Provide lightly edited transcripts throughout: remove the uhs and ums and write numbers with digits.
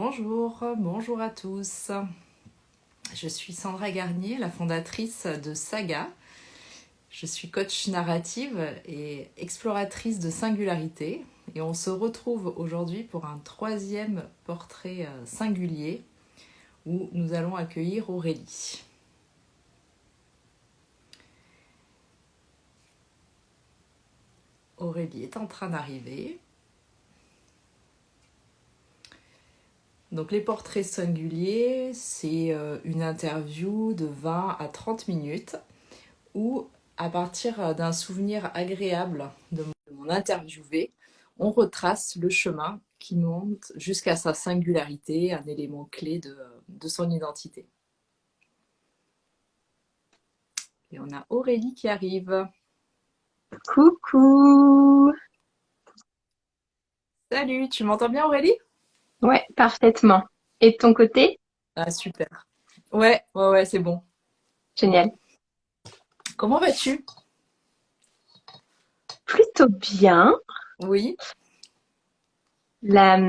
Bonjour, bonjour à tous. Je suis Sandra Garnier, la fondatrice de Saga. Je suis coach narrative et exploratrice de singularité. Et on se retrouve aujourd'hui pour un troisième portrait singulier où nous allons accueillir Aurélie. Aurélie est en train d'arriver. Donc les portraits singuliers, c'est une interview de 20 à 30 minutes où, à partir d'un souvenir agréable de mon interviewé, on retrace le chemin qui monte jusqu'à sa singularité, un élément clé de son identité. Et on a Aurélie qui arrive. Coucou! Salut, tu m'entends bien Aurélie? Ouais, parfaitement. Et de ton côté? Ah super. Ouais, c'est bon. Génial. Comment vas-tu? Plutôt bien. Oui. La,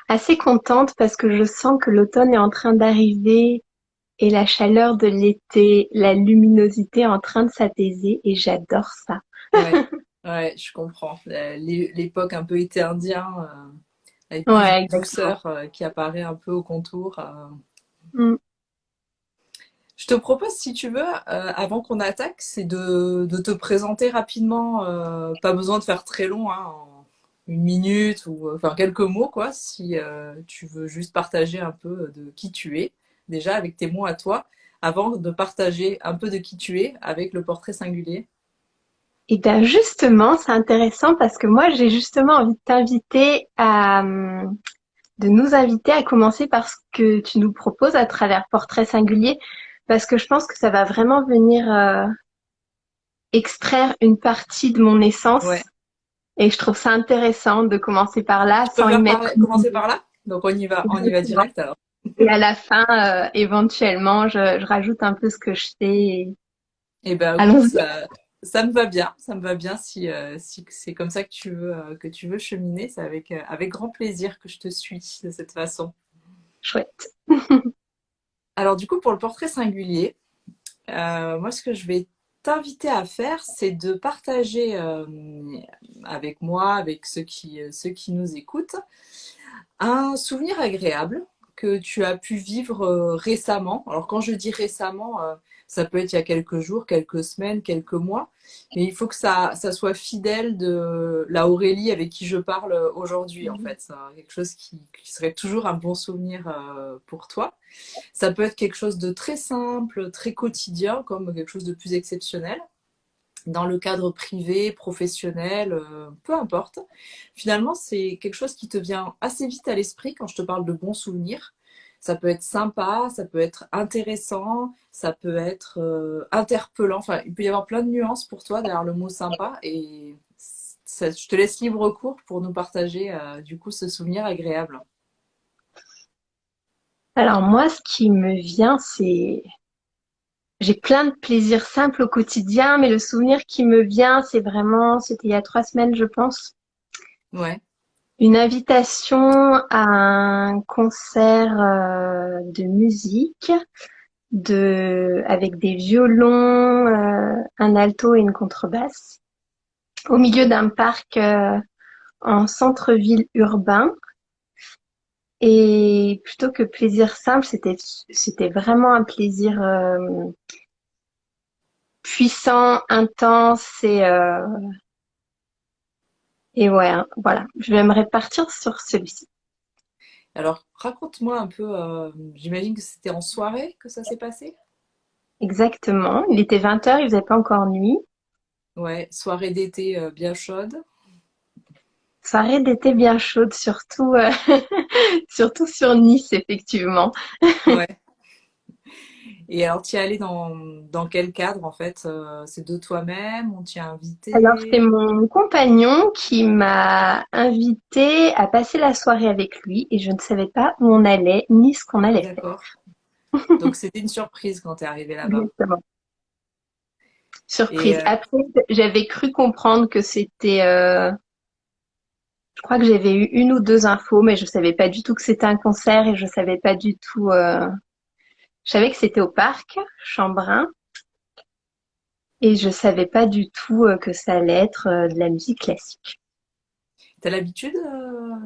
assez contente parce que je sens que l'automne est en train d'arriver et la chaleur de l'été, la luminosité est en train de s'apaiser et j'adore ça. Ouais, je comprends. L'époque un peu été indien, avec plus de Ouais, exactement. douceur qui apparaît un peu au contour. Mm. Je te propose, si tu veux, avant qu'on attaque, c'est de te présenter rapidement. Pas besoin de faire très long, hein, en une minute ou enfin quelques mots, quoi. Si tu veux juste partager un peu de qui tu es, déjà avec tes mots à toi, avant de partager un peu de qui tu es avec le portrait singulier. Et bien justement, c'est intéressant parce que moi j'ai justement envie de t'inviter à, de nous inviter à commencer par ce que tu nous proposes à travers Portrait Singulier, parce que je pense que ça va vraiment venir extraire une partie de mon essence. Ouais. Et je trouve ça intéressant de commencer par là Je peux sans y faire mettre commencer par là? Donc on y va exactement. direct alors. Et à la fin, éventuellement, je rajoute un peu ce que je sais. Eh ben, écoute, Allons-y. ça me va bien. Ça me va bien si c'est comme ça que tu veux cheminer. C'est avec grand plaisir que je te suis de cette façon. Chouette. Alors, du coup, pour le portrait singulier, moi, ce que je vais t'inviter à faire, c'est de partager avec moi, avec ceux qui nous écoutent, un souvenir agréable que tu as pu vivre récemment. Alors quand je dis récemment, ça peut être il y a quelques jours, quelques semaines, quelques mois, mais il faut que ça soit fidèle de la Aurélie avec qui je parle aujourd'hui en fait. C'est quelque chose qui serait toujours un bon souvenir pour toi. Ça peut être quelque chose de très simple, très quotidien, comme quelque chose de plus exceptionnel dans le cadre privé, professionnel, peu importe. Finalement, c'est quelque chose qui te vient assez vite à l'esprit quand je te parle de bons souvenirs. Ça peut être sympa, ça peut être intéressant, ça peut être interpellant. Enfin, il peut y avoir plein de nuances pour toi derrière le mot sympa et je te laisse libre cours pour nous partager du coup ce souvenir agréable. Alors moi, ce qui me vient, c'est j'ai plein de plaisirs simples au quotidien, mais le souvenir qui me vient, c'est vraiment, c'était il y a 3 semaines, je pense, Ouais, une invitation à un concert de musique avec des violons, un alto et une contrebasse au milieu d'un parc en centre-ville urbain. Et plutôt que plaisir simple, c'était vraiment un plaisir puissant, intense et ouais, hein, voilà. J'aimerais partir sur celui-ci. alors raconte-moi un peu, j'imagine que c'était en soirée que ça s'est passé. Exactement. Il était 20 heures, il faisait pas encore nuit. Ouais, soirée d'été bien chaude. Soirée d'été bien chaude, surtout surtout sur Nice, effectivement. Ouais. Et alors, tu y es allé dans quel cadre en fait? C'est de toi-même? On t'y a Alors, c'est invité? mon compagnon qui m'a invité à passer la soirée avec lui et je ne savais pas où on allait ni ce qu'on allait faire. D'accord. Donc, c'était une surprise quand tu es arrivé là-bas. Exactement. Et Surprise. Après, j'avais cru comprendre que c'était Je crois que j'avais eu une ou deux infos, mais je savais pas du tout que c'était un concert et je savais pas du tout. Je savais que c'était au parc Chambrun et je savais pas du tout que ça allait être de la musique classique. T'as l'habitude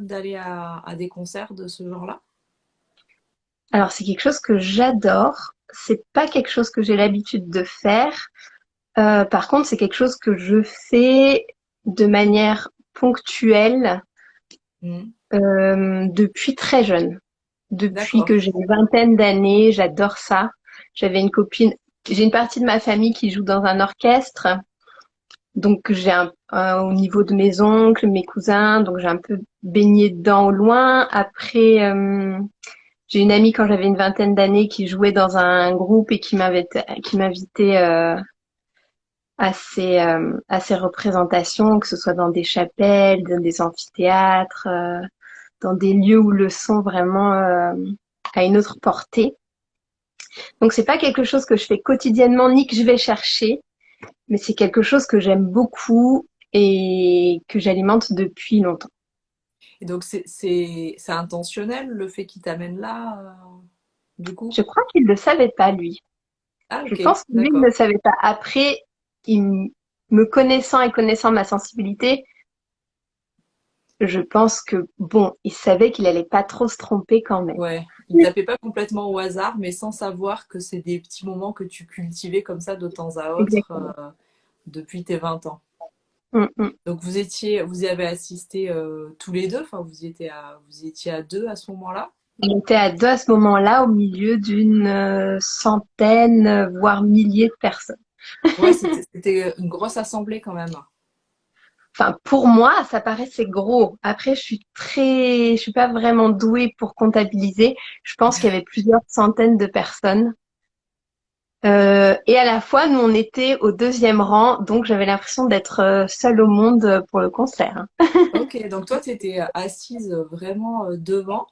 d'aller à des concerts de ce genre-là? Alors c'est quelque chose que j'adore. C'est pas quelque chose que j'ai l'habitude de faire. Par contre, c'est quelque chose que je fais de manière ponctuelle Mhm. depuis très jeune. Depuis D'accord. que j'ai une vingtaine d'années, j'adore ça. J'avais une copine, j'ai une partie de ma famille qui joue dans un orchestre, donc au niveau de mes oncles, mes cousins, donc j'ai un peu baigné dedans au loin. Après, j'ai une amie quand j'avais une vingtaine d'années qui jouait dans un groupe et qui m'invitait à ses représentations, que ce soit dans des chapelles, dans des amphithéâtres, dans des lieux où le son vraiment a une autre portée. Donc c'est pas quelque chose que je fais quotidiennement ni que je vais chercher, mais c'est quelque chose que j'aime beaucoup et que j'alimente depuis longtemps. Et donc c'est intentionnel le fait qu'il t'amène là, du coup? Je crois qu'il le savait pas lui. Ah Je ok, pense que lui ne d'accord. le savait pas. Après, me connaissant et connaissant ma sensibilité, je pense que bon, il savait qu'il allait pas trop se tromper quand même. Ouais. Il tapait pas complètement au hasard, mais sans savoir que c'est des petits moments que tu cultivais comme ça de temps à autre Exactement. depuis tes 20 ans. Mm, mm. Donc vous y avez assisté tous les deux, enfin vous y étiez à deux à ce moment-là? On était à deux à ce moment-là, au milieu d'une centaine, voire milliers de personnes. Ouais, c'était une grosse assemblée quand même. Enfin, pour moi, ça paraissait gros. Après, je suis pas vraiment douée pour comptabiliser. Je pense qu'il y avait plusieurs centaines de personnes. Et à la fois, nous, on était au deuxième rang, donc j'avais l'impression d'être seule au monde pour le concert, hein. Ok, donc toi tu étais assise vraiment devant.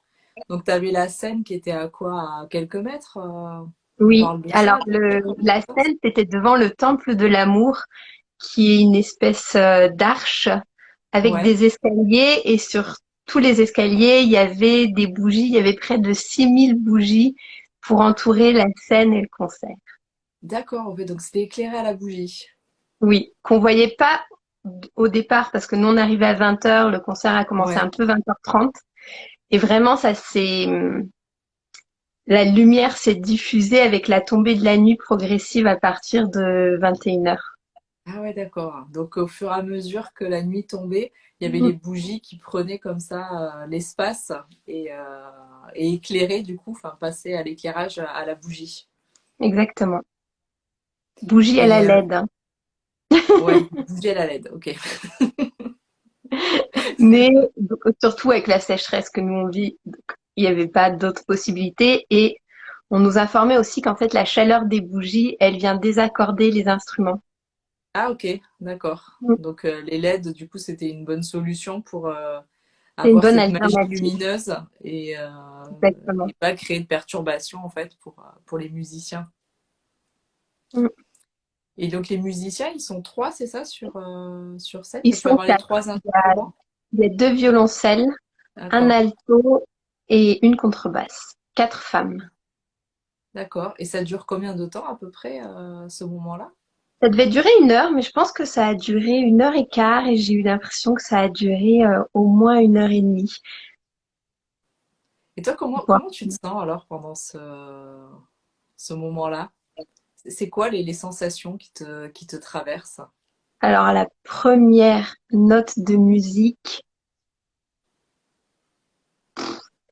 Donc tu avais la scène qui était à quoi? À quelques mètres? On Oui. parle de ça Alors, à peu près? Combien de la temps? scène, c'était devant le Temple de l'Amour, qui est une espèce d'arche avec Ouais, des escaliers, et sur tous les escaliers, il y avait des bougies. Il y avait près de 6000 bougies pour entourer la scène et le concert. d'accord, ouais, donc c'était éclairé à la bougie. Oui, qu'on voyait pas au départ parce que nous on arrivait à 20h, le concert a commencé Ouais, un peu 20h30 et vraiment la lumière s'est diffusée avec la tombée de la nuit progressive à partir de 21h. ah ouais, d'accord. Donc au fur et à mesure que la nuit tombait, il y avait les bougies qui prenaient comme ça l'espace et éclairaient du coup, enfin passaient à l'éclairage à la bougie. Exactement. Bougie à la Et LED, hein. ouais, bougie à la LED, ok. Mais surtout avec la sécheresse que nous on vit, il n'y avait pas d'autres possibilités et on nous informait aussi qu'en fait la chaleur des bougies, elle vient désaccorder les instruments. Ah ok, d'accord. Donc les LED, du coup, c'était une bonne solution pour C'est une avoir bonne cette magie alternative. lumineuse Exactement. et pas créer de perturbations en fait pour les musiciens. Mm. Et donc les musiciens, ils sont trois, c'est ça, sur scène? Ils Tu peux sont avoir les quatre. trois instruments? Il y a deux violoncelles, un D'accord, alto et une contrebasse. Quatre femmes. d'accord. Et ça dure combien de temps à peu près ce moment-là? Ça devait durer 1 heure, mais je pense que ça a duré 1 heure et quart et j'ai eu l'impression que ça a duré au moins 1 heure et demie. Et toi, Voire. comment tu te sens alors pendant ce moment-là? C'est quoi les sensations qui te traversent? Alors, à la première note de musique,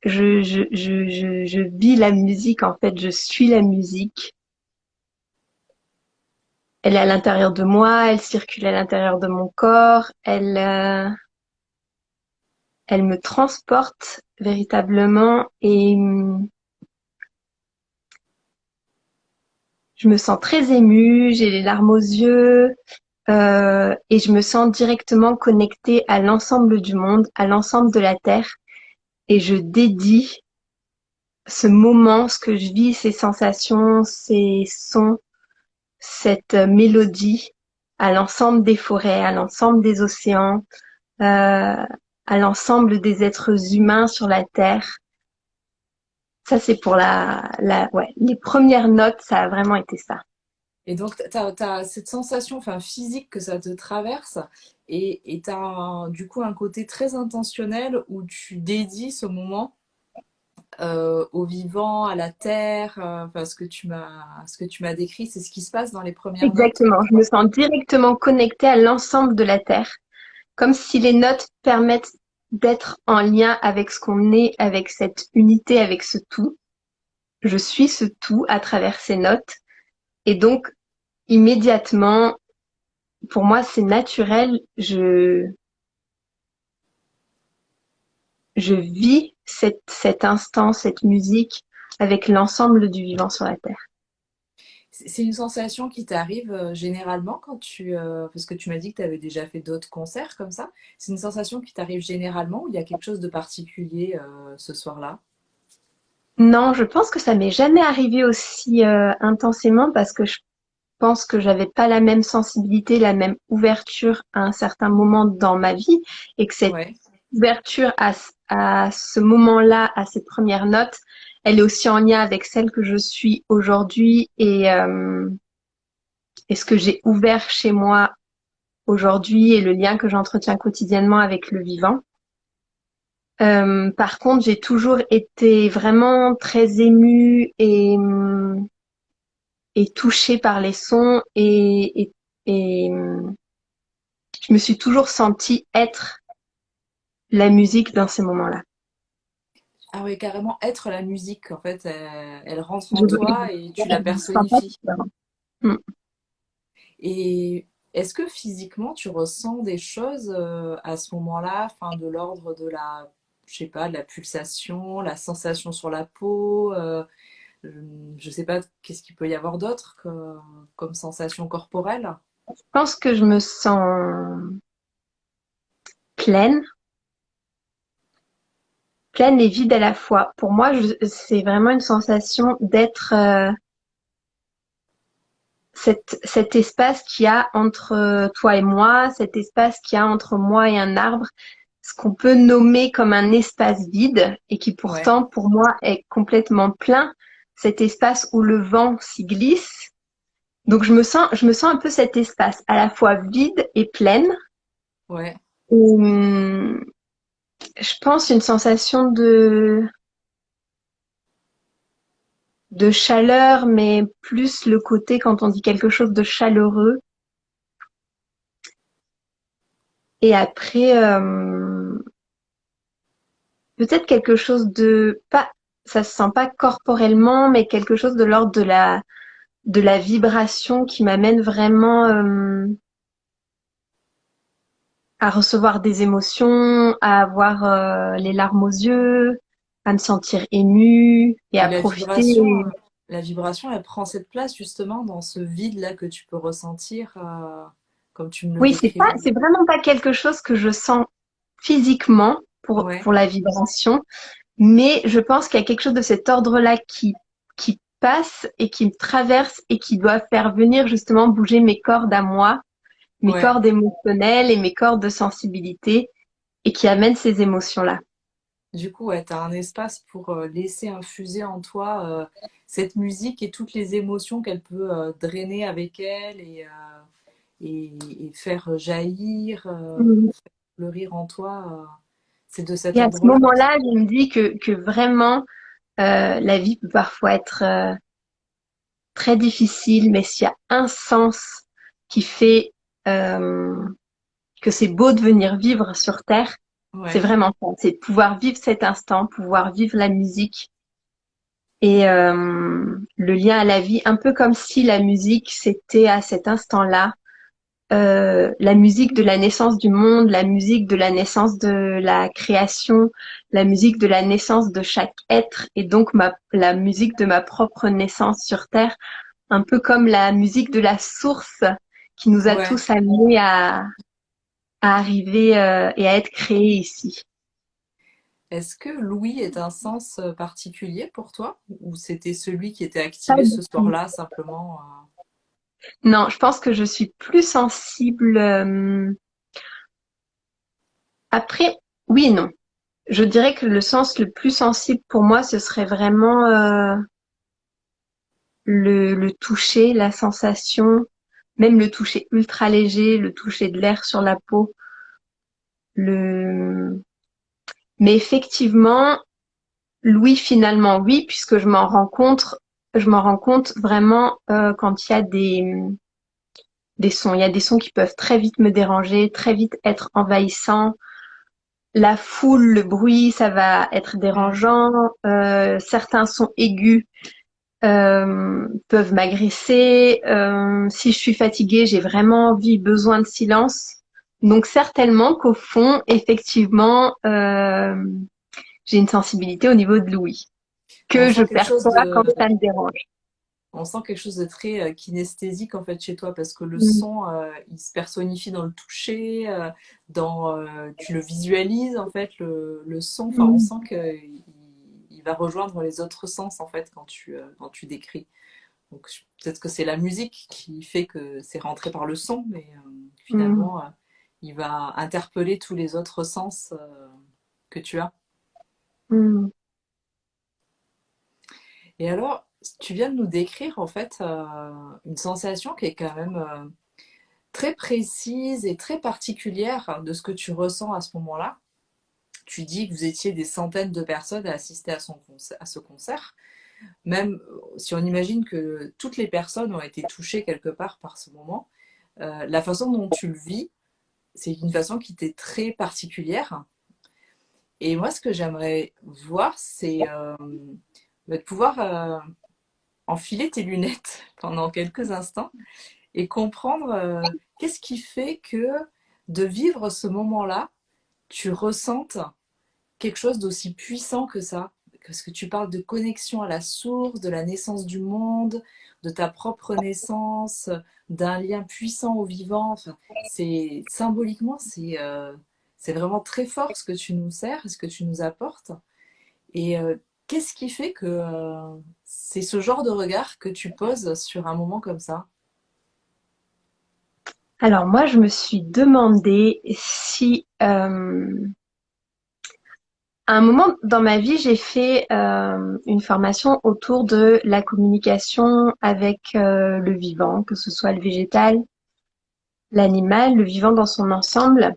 je vis la musique, en fait, je suis la musique. Elle est à l'intérieur de moi, elle circule à l'intérieur de mon corps, elle me transporte véritablement et je me sens très émue, j'ai les larmes aux yeux et je me sens directement connectée à l'ensemble du monde, à l'ensemble de la Terre et je dédie ce moment, ce que je vis, ces sensations, ces sons, cette mélodie à l'ensemble des forêts, à l'ensemble des océans. à l'ensemble des êtres humains sur la Terre. Ça, c'est pour ouais, les premières notes, ça a vraiment été ça. Et donc, tu as cette sensation enfin, physique que ça te traverse et tu as du coup un côté très intentionnel où tu dédies ce moment au vivant, à la terre, enfin, ce que tu m'as décrit, c'est ce qui se passe dans les premières notes. Exactement. Je me sens directement connectée à l'ensemble de la Terre, comme si les notes permettent d'être en lien avec ce qu'on est, avec cette unité, avec ce tout. Je suis ce tout à travers ces notes. Et donc, immédiatement, pour moi, c'est naturel. Je vis cet instant, cette musique avec l'ensemble du vivant sur la Terre. C'est une sensation qui t'arrive généralement quand parce que tu m'as dit que tu avais déjà fait d'autres concerts comme ça. C'est une sensation qui t'arrive généralement ou il y a quelque chose de particulier ce soir-là? Non, je pense que ça m'est jamais arrivé aussi intensément parce que je pense que j'avais pas la même sensibilité, la même ouverture à un certain moment dans ma vie et que cette Ouais, ouverture à ce moment-là, à ces premières notes, elle est aussi en lien avec celle que je suis aujourd'hui et ce que j'ai ouvert chez moi aujourd'hui et le lien que j'entretiens quotidiennement avec le vivant. Par contre, j'ai toujours été vraiment très émue et touchée par les sons et je me suis toujours sentie être la musique dans ces moments-là. ah ouais, carrément être la musique en fait, elle rentre Je en ne toi et tu la sens pas personnifies. différent. Mm. Et est-ce que physiquement tu ressens des choses à ce moment-là, enfin de l'ordre de la, je sais pas, de la pulsation, la sensation sur la peau, je sais pas, qu'est-ce qu'il peut y avoir d'autre comme sensation corporelle? Je pense que je me sens pleine, pleine et vide à la fois. Pour moi, c'est vraiment une sensation d'être cet espace qu'il y a entre toi et moi, cet espace qu'il y a entre moi et un arbre, ce qu'on peut nommer comme un espace vide et qui Ouais, pourtant pour moi est complètement plein, cet espace où le vent s'y glisse. Donc je me sens un peu cet espace à la fois vide et pleine. ouais. Et, je pense une sensation de chaleur, mais plus le côté quand on dit quelque chose de chaleureux. Et après, peut-être quelque chose de pas, ça se sent pas corporellement, mais quelque chose de l'ordre de la vibration qui m'amène vraiment à recevoir des émotions, à avoir les larmes aux yeux, à me sentir émue et Et à profiter. la vibration, elle prend cette place justement dans ce vide-là que tu peux ressentir, comme tu me le Oui, décrivais. c'est vraiment pas quelque chose que je sens physiquement Ouais, pour la vibration, mais je pense qu'il y a quelque chose de cet ordre-là qui passe et qui me traverse et qui doit faire venir justement bouger mes cordes à moi, mes ouais. cordes émotionnelles et mes cordes de sensibilité et qui amène ces émotions-là. Du coup, ouais, tu as un espace pour laisser infuser en toi cette musique et toutes les émotions qu'elle peut drainer avec elle et faire jaillir, Mhm. fleurir en toi. C'est de cet Et à ce ordre-là. moment-là, je me dis que vraiment, la vie peut parfois être très difficile, mais s'il y a un sens qui fait euh, que c'est beau de venir vivre sur Terre, c'est Ouais, vraiment ça. C'est de pouvoir vivre cet instant, pouvoir vivre la musique et le lien à la vie, un peu comme si la musique, c'était à cet instant-là, la musique de la naissance du monde, la musique de la naissance de la création, la musique de la naissance de chaque être, et donc la musique de ma propre naissance sur Terre, un peu comme la musique de la source qui nous a ouais. tous amenés à arriver et à être créés ici. Est-ce que l'ouïe est un sens particulier pour toi ou c'était celui qui était Pas activé du ce tout. soir-là simplement Non, je pense que je suis plus sensible. Après, oui et non. Je dirais que le sens le plus sensible pour moi, ce serait vraiment le toucher, la sensation, même le toucher ultra léger, le toucher de l'air sur la peau. Le... Mais effectivement, l'ouïe finalement, oui, puisque je m'en rends compte vraiment quand il y a des sons. Il y a des sons qui peuvent très vite me déranger, très vite être envahissants. La foule, le bruit, ça va être Mm. dérangeant. Certains sons aigus peuvent m'agresser. Si je suis fatiguée, j'ai vraiment envie, besoin de silence. Donc certainement qu'au fond, effectivement, j'ai une sensibilité au niveau de l'ouïe On que je sent quelque chose perçois quand de, ça me dérange. on sent quelque chose de très kinesthésique en fait chez toi parce que le Mm, son, il se personnifie dans le toucher, tu le visualises en fait le son. Enfin, on mm, sent qu'il il va rejoindre les autres sens en fait quand tu décris. Donc peut-être que c'est la musique qui fait que c'est rentré par le son, mais mm, finalement, il va interpeller tous les autres sens que tu as. mm. Et alors, tu viens de nous décrire en fait une sensation qui est quand même très précise et très particulière de ce que tu ressens à ce moment-là. Tu dis que vous étiez des centaines de personnes à assister à ce concert. Même si on imagine que toutes les personnes ont été touchées quelque part par ce moment, la façon dont tu le vis, c'est une façon qui t'est très particulière. Et moi, ce que j'aimerais voir, c'est de pouvoir enfiler tes lunettes pendant quelques instants et comprendre qu'est-ce qui fait que de vivre ce moment-là, tu ressentes quelque chose d'aussi puissant que ça. Parce que tu parles de connexion à la source, de la naissance du monde, de ta propre naissance, d'un lien puissant au vivant. Enfin, c'est symboliquement, c'est vraiment très fort ce que tu nous sers, ce que tu nous apportes. Et qu'est-ce qui fait que c'est ce genre de regard que tu poses sur un moment comme ça? Alors moi, je me suis demandé si à un moment dans ma vie, j'ai fait une formation autour de la communication avec le vivant, que ce soit le végétal, l'animal, le vivant dans son ensemble.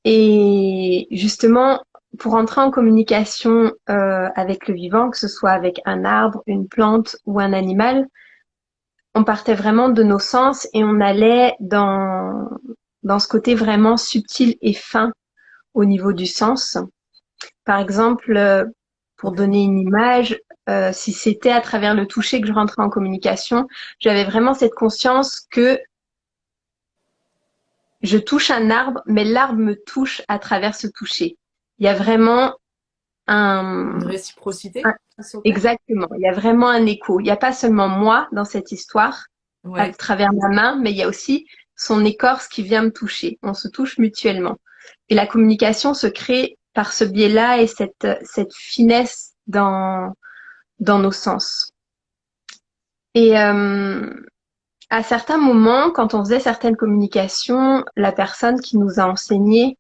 Et justement, pour entrer en communication avec le vivant, que ce soit avec un arbre, une plante ou un animal, on partait vraiment de nos sens et on allait dans ce côté vraiment subtil et fin au niveau du sens. Par exemple, pour Ouais. donner une image, si c'était à travers le toucher que je rentrais en communication, j'avais vraiment cette conscience que je touche un arbre, mais l'arbre me touche à travers ce toucher. Il y a vraiment Une un, réciprocité qui s'opère? exactement, il y a vraiment un écho. Il n'y a pas seulement moi dans cette histoire à Ouais. travers ma main, mais il y a aussi son écorce qui vient me toucher. On se touche mutuellement. Et la communication se crée par ce biais-là et cette finesse dans nos sens. Et à certains moments, quand on faisait certaines communications, la personne qui nous a enseigné,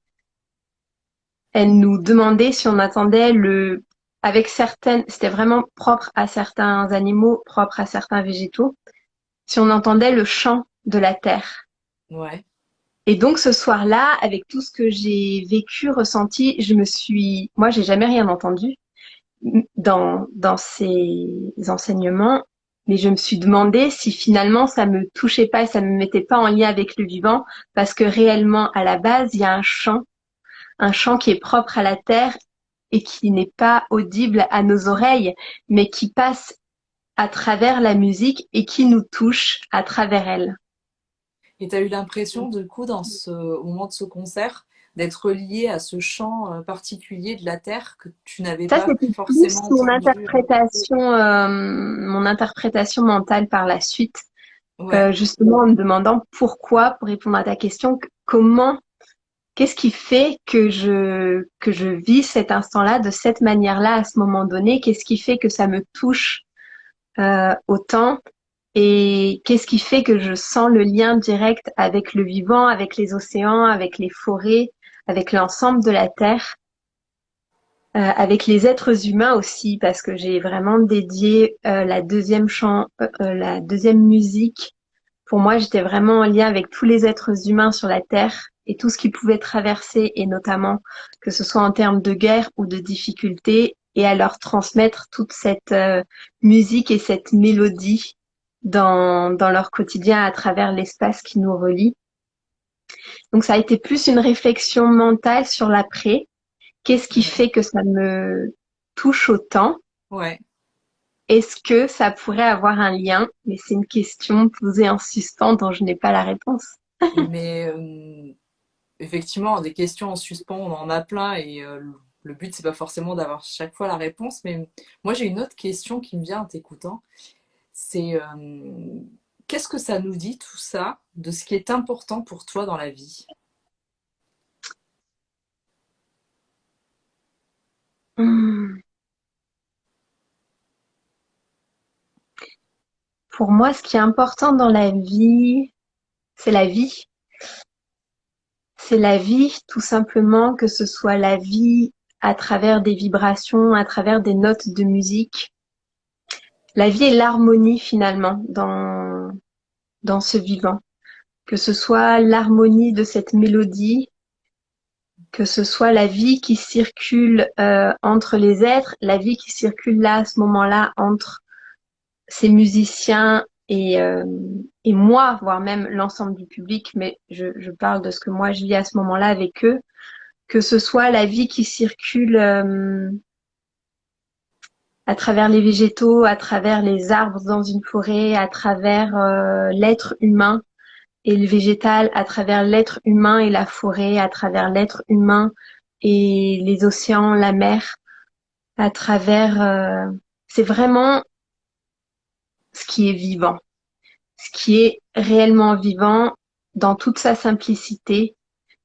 elle nous demandait si on attendait avec certaines, c'était vraiment propre à certains animaux, propre à certains végétaux, si on entendait le chant de la terre. Ouais. Et donc ce soir-là, avec tout ce que j'ai vécu, ressenti, moi j'ai jamais rien entendu dans ces enseignements, mais je me suis demandé si finalement ça me touchait pas et ça me mettait pas en lien avec le vivant, parce que réellement à la base il y a un chant qui est propre à la terre et qui n'est pas audible à nos oreilles, mais qui passe à travers la musique et qui nous touche à travers elle. Et tu as eu l'impression, du coup, au moment de ce concert, d'être lié à ce chant particulier de la terre que tu n'avais Ça, pas c'était plus forcément entendu. mon interprétation mentale par la suite, Ouais. justement en me demandant pourquoi, pour répondre à ta question, comment, qu'est-ce qui fait que je vis cet instant-là de cette manière-là à ce moment donné? Qu'est-ce qui fait que ça me touche autant? Et qu'est-ce qui fait que je sens le lien direct avec le vivant, avec les océans, avec les forêts, avec l'ensemble de la Terre, avec les êtres humains aussi, parce que j'ai vraiment dédié la deuxième musique. Pour moi, j'étais vraiment en lien avec tous les êtres humains sur la Terre et tout ce qu'ils pouvaient traverser, et notamment que ce soit en termes de guerre ou de difficultés, et à leur transmettre toute cette musique et cette mélodie dans leur quotidien à travers l'espace qui nous relie. Donc ça a été plus une réflexion mentale sur l'après. Qu'est-ce qui Ouais. fait que ça me touche autant? Ouais. Est-ce que ça pourrait avoir un lien? Mais c'est une question posée en suspens dont je n'ai pas la réponse. Mais effectivement, des questions en suspens, on en a plein et le but, c'est pas forcément d'avoir chaque fois la réponse. Mais moi, j'ai une autre question qui me vient en t'écoutant. C'est qu'est-ce que ça nous dit tout ça de ce qui est important pour toi dans la vie? Hmm. Pour moi, ce qui est important dans la vie, c'est la vie. C'est la vie, tout simplement, que ce soit la vie à travers des vibrations, à travers des notes de musique. La vie est l'harmonie finalement dans ce vivant. Que ce soit l'harmonie de cette mélodie, que ce soit la vie qui circule entre les êtres, la vie qui circule là à ce moment-là entre ces musiciens et moi, voire même l'ensemble du public, mais je parle de ce que moi je vis à ce moment-là avec eux, que ce soit la vie qui circule à travers les végétaux, à travers les arbres dans une forêt, à travers l'être humain et le végétal, à travers l'être humain et la forêt, à travers l'être humain et les océans, la mer, à travers... c'est vraiment ce qui est vivant, ce qui est réellement vivant dans toute sa simplicité,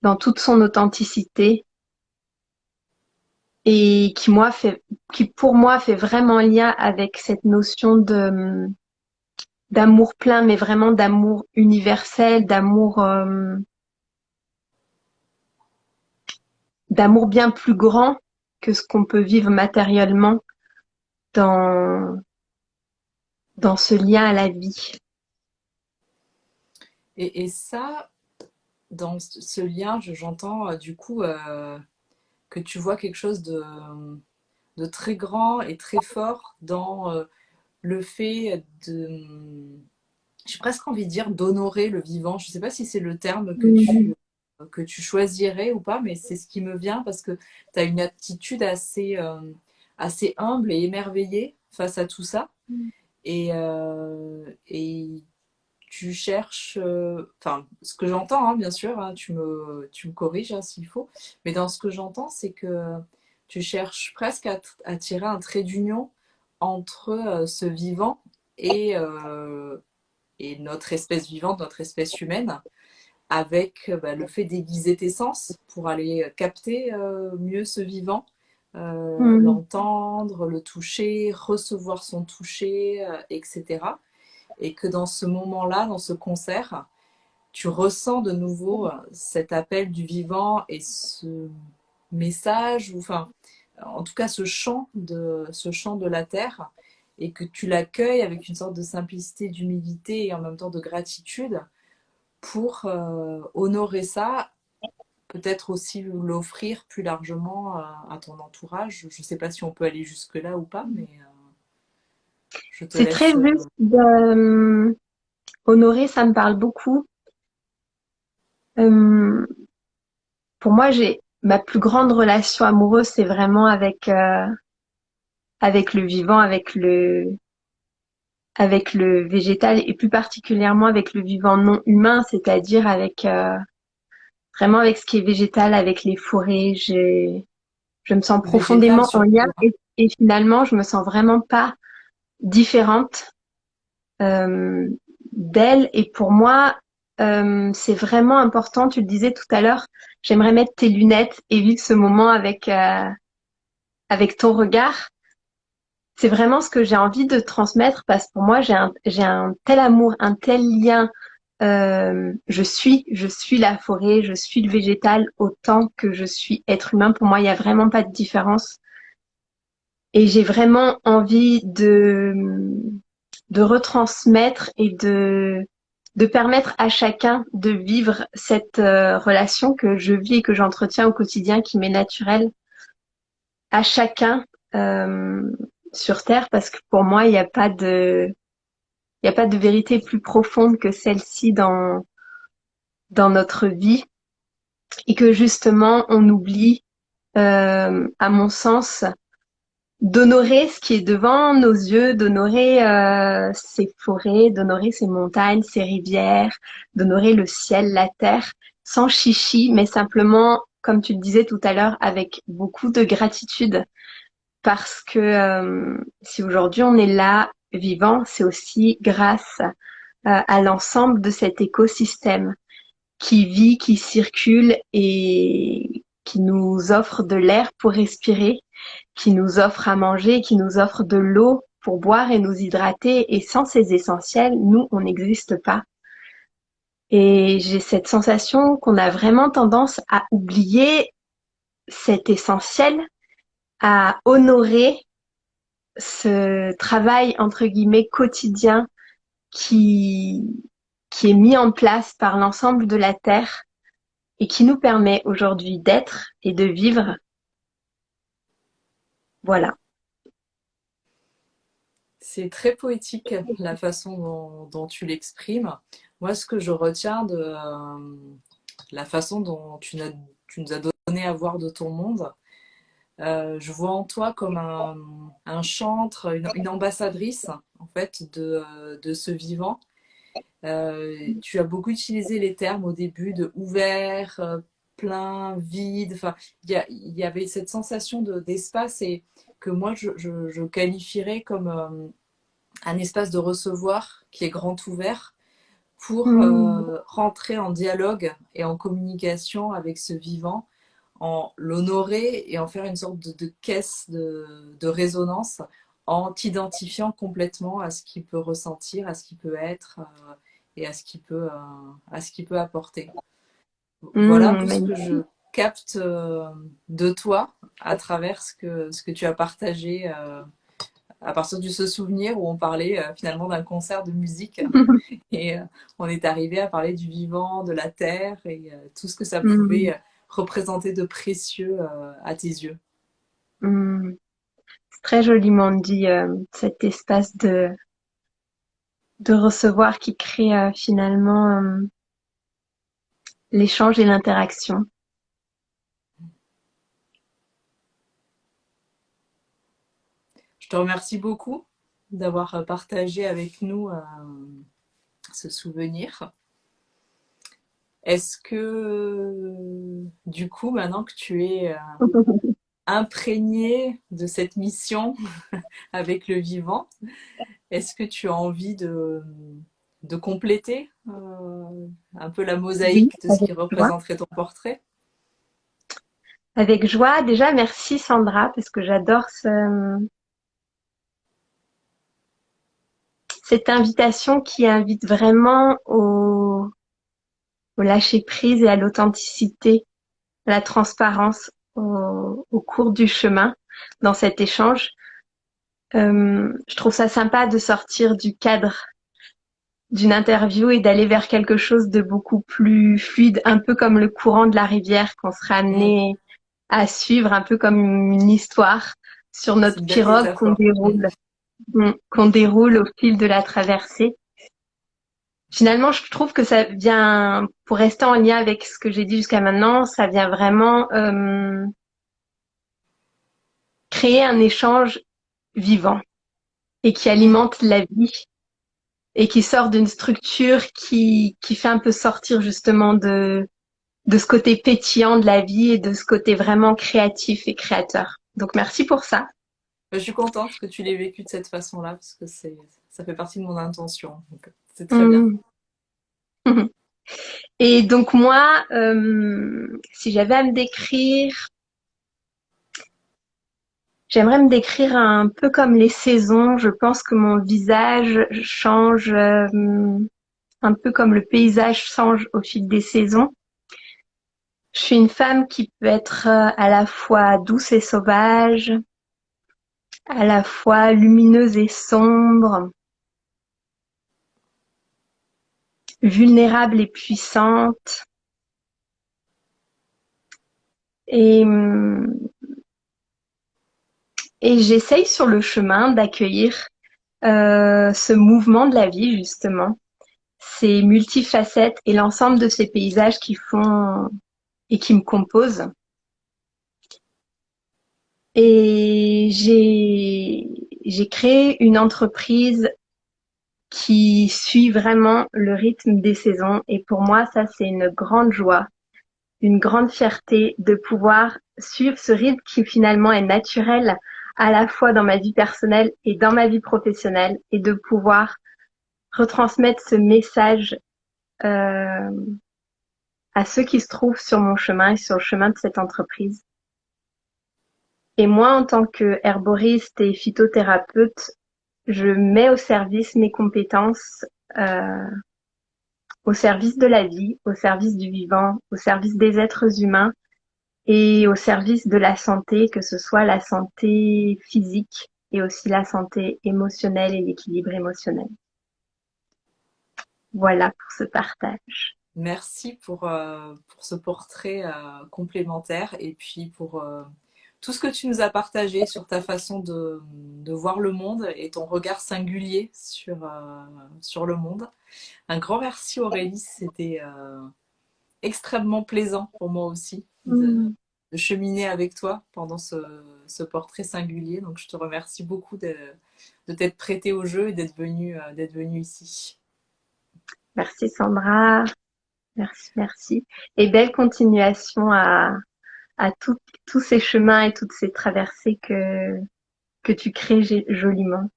dans toute son authenticité, et qui pour moi fait vraiment lien avec cette notion de d'amour plein, mais vraiment d'amour universel, d'amour bien plus grand que ce qu'on peut vivre matériellement dans dans ce lien à la vie. Et ça, dans ce lien, j'entends du coup que tu vois quelque chose de très grand et très fort dans le fait de, j'ai presque envie de dire d'honorer le vivant. Je ne sais pas si c'est le terme Mhm. que tu choisirais ou pas, mais c'est ce qui me vient parce que tu as une attitude assez, assez humble et émerveillée face à tout ça. Et tu cherches, enfin, ce que j'entends, hein, bien sûr, hein, tu me corriges hein, s'il faut, mais dans ce que j'entends, c'est que tu cherches presque à tirer un trait d'union entre ce vivant et, euh, et notre espèce vivante, notre espèce humaine, avec bah, le fait d'aiguiser tes sens pour aller capter mieux ce vivant, Mhm. l'entendre, le toucher, recevoir son toucher, etc. Et que dans ce moment-là, dans ce concert, tu ressens de nouveau cet appel du vivant et ce message, ou enfin, en tout cas ce chant de la terre, et que tu l'accueilles avec une sorte de simplicité, d'humilité et en même temps de gratitude pour honorer ça, peut-être aussi l'offrir plus largement à ton entourage. Je ne sais pas si on peut aller jusque-là ou pas, mais je te C'est très laisse. juste de honorer, ça me parle beaucoup. Euh, pour moi, j'ai ma plus grande relation amoureuse, c'est vraiment avec le vivant, avec le végétal et plus particulièrement avec le vivant non humain, c'est-à-dire avec vraiment avec ce qui est végétal, avec les forêts. Je me sens Végétal profondément en lien surtout, hein. et finalement, je me sens vraiment pas différente euh, d'elle. Et pour moi, c'est vraiment important. Tu le disais tout à l'heure, j'aimerais mettre tes lunettes et vivre ce moment avec ton regard. C'est vraiment ce que j'ai envie de transmettre parce que pour moi, j'ai un tel amour, un tel lien je suis la forêt, je suis le végétal autant que je suis être humain. Pour moi, il y a vraiment pas de différence. Et j'ai vraiment envie de retransmettre et de permettre à chacun de vivre cette relation que je vis et que j'entretiens au quotidien, qui m'est naturelle, à chacun euh, sur Terre, parce que pour moi, il n'y a pas de vérité plus profonde que celle-ci dans notre vie, et que justement, on oublie, à mon sens, d'honorer ce qui est devant nos yeux, d'honorer ces forêts, d'honorer ces montagnes, ces rivières, d'honorer le ciel, la terre, sans chichi, mais simplement, comme tu le disais tout à l'heure, avec beaucoup de gratitude, parce que si aujourd'hui on est là, vivant, c'est aussi grâce à l'ensemble de cet écosystème qui vit, qui circule et qui nous offre de l'air pour respirer, qui nous offre à manger, qui nous offre de l'eau pour boire et nous hydrater. Et sans ces essentiels, nous, on n'existe pas. Et j'ai cette sensation qu'on a vraiment tendance à oublier cet essentiel, à honorer ce travail, entre guillemets, quotidien qui, qui est mis en place par l'ensemble de la Terre et qui nous permet aujourd'hui d'être et de vivre. Voilà. C'est très poétique la façon dont tu l'exprimes. Moi, ce que je retiens de la façon dont tu nous as donné à voir de ton monde, je vois en toi comme un chantre, une ambassadrice en fait de ce vivant. Tu as beaucoup utilisé les termes au début de ouvert, plein, vide. Enfin, il y avait cette sensation d'espace et que moi je qualifierais comme un espace de recevoir qui est grand ouvert pour Mmh. rentrer en dialogue et en communication avec ce vivant, en l'honorer et en faire une sorte de caisse de résonance en t'identifiant complètement à ce qu'il peut ressentir, à ce qu'il peut être et à ce qu'il peut apporter. Voilà un peu ce que je Magnifique. capte de toi à travers ce que tu as partagé à partir de ce souvenir où on parlait finalement d'un concert de musique et on est arrivé à parler du vivant, de la terre et tout ce que ça Mmh. pouvait représenter de précieux à tes yeux. Mmh. C'est très joliment dit, cet espace de recevoir qui crée finalement l'échange et l'interaction. Je te remercie beaucoup d'avoir partagé avec nous ce souvenir. Est-ce que du coup, maintenant que tu es imprégné de cette mission avec le vivant, est-ce que tu as envie de compléter un peu la Oui, mosaïque de ce avec qui joie. représenterait ton portrait? Avec joie. Déjà, merci Sandra, parce que j'adore cette invitation qui invite vraiment au lâcher prise et à l'authenticité, à la transparence au cours du chemin dans cet échange. Je trouve ça sympa de sortir du cadre d'une interview et d'aller vers quelque chose de beaucoup plus fluide, un peu comme le courant de la rivière qu'on sera Mm. amené à suivre, un peu comme une histoire sur C'est notre une belle pirogue métaphore. Mm. qu'on déroule au fil de la traversée. Finalement, je trouve que ça vient, pour rester en lien avec ce que j'ai dit jusqu'à maintenant, ça vient vraiment créer un échange vivant et qui Mm. alimente la vie et qui sort d'une structure qui fait un peu sortir justement de ce côté pétillant de la vie et de ce côté vraiment créatif et créateur. Donc merci pour ça. Je suis contente que tu l'aies vécu de cette façon-là parce que ça fait partie de mon intention. Donc, c'est très bien. Mmh. Et donc moi, si j'avais à me décrire, j'aimerais me décrire un peu comme les saisons. Je pense que mon visage change un peu comme le paysage change au fil des saisons. Je suis une femme qui peut être à la fois douce et sauvage, à la fois lumineuse et sombre, vulnérable et puissante. Et, et j'essaye sur le chemin d'accueillir ce mouvement de la vie, justement, ces multifacettes et l'ensemble de ces paysages qui font et qui me composent. Et j'ai créé une entreprise qui suit vraiment le rythme des saisons. Et pour moi, ça, c'est une grande joie, une grande fierté de pouvoir suivre ce rythme qui finalement est naturel à la fois dans ma vie personnelle et dans ma vie professionnelle et de pouvoir retransmettre ce message euh, à ceux qui se trouvent sur mon chemin et sur le chemin de cette entreprise. Et moi, en tant que herboriste et phytothérapeute, je mets au service mes compétences euh, au service de la vie, au service du vivant, au service des êtres humains et au service de la santé, que ce soit la santé physique et aussi la santé émotionnelle et l'équilibre émotionnel. Voilà pour ce partage. Merci pour ce portrait complémentaire et puis pour tout ce que tu nous as partagé sur ta façon de voir le monde et ton regard singulier sur le monde. Un grand merci Aurélie, c'était extrêmement plaisant pour moi aussi Mm. de cheminer avec toi pendant ce portrait singulier. Donc je te remercie beaucoup de t'être prêtée au jeu et d'être venue ici. Merci Sandra, merci, merci. Et belle continuation à tous ces chemins et toutes ces traversées que tu crées joliment.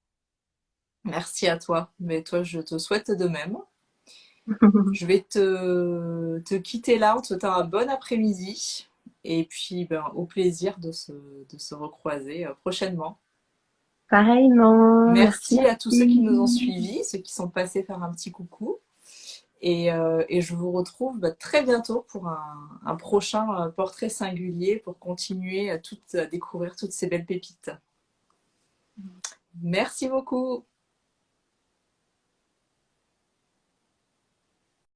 Merci à toi, mais toi je te souhaite de même. Je vais te quitter là en te souhaitant un bon après-midi et puis ben, au plaisir de se recroiser prochainement. Pareillement, merci, Merci à tous ceux qui nous ont merci. suivis, ceux qui sont passés faire un petit coucou. Et je vous retrouve bah, très bientôt pour un prochain portrait singulier pour continuer à découvrir toutes ces belles pépites. Merci beaucoup.